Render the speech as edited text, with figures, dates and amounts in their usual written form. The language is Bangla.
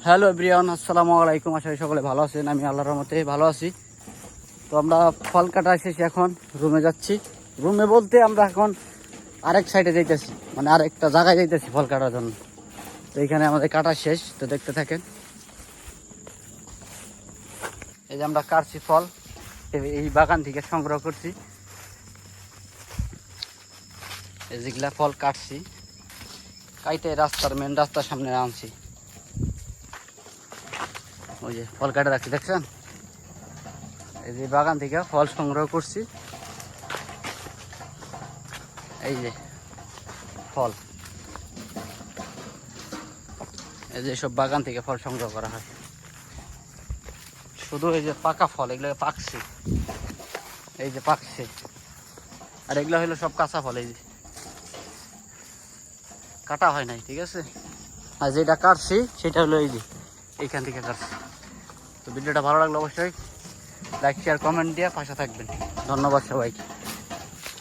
হ্যালো এভরিওয়ান, আসসালামু আলাইকুম। আশা করি সকলে ভালো আছেন। আমি আল্লাহর রহমতে ভালো আছি। তো আমরা ফল কাটা এসেছি, এখন রুমে যাচ্ছি। রুমে বলতে আমরা এখন আরেক সাইডে যাইতেছি, মানে আরেকটা জায়গায় যাইতেছি ফল কাটার জন্য। তো এখানে আমাদের কাটা শেষ, তো দেখতে থাকেন। এই যে আমরা কাটছি ফল, এই বাগান থেকে সংগ্রহ করছি। এই যেগুলা ফল কাটছি, কাইটে রাস্তার মেন রাস্তার সামনে আনছি। ওই যে ফল কাটা রাখছি, দেখছেন? এই যে বাগান থেকে ফল সংগ্রহ করছি। এই যে ফল, এই যে সব বাগান থেকে ফল সংগ্রহ করা হয়। শুধু এই যে পাকা ফল, এগুলো পাকছে, এই যে পাকছে। আর এগুলো হলো সব কাঁচা ফল, এই যে কাটা হয় নাই, ঠিক আছে? আর যেটা কাটছি সেটা হলো এই যে এইখান থেকে কাটছি। তো ভিডিওটা ভালো লাগলো অবশ্যই লাইক শেয়ার কমেন্ট দিয়ে পাশে থাকবেন। ধন্যবাদ সবাইকে।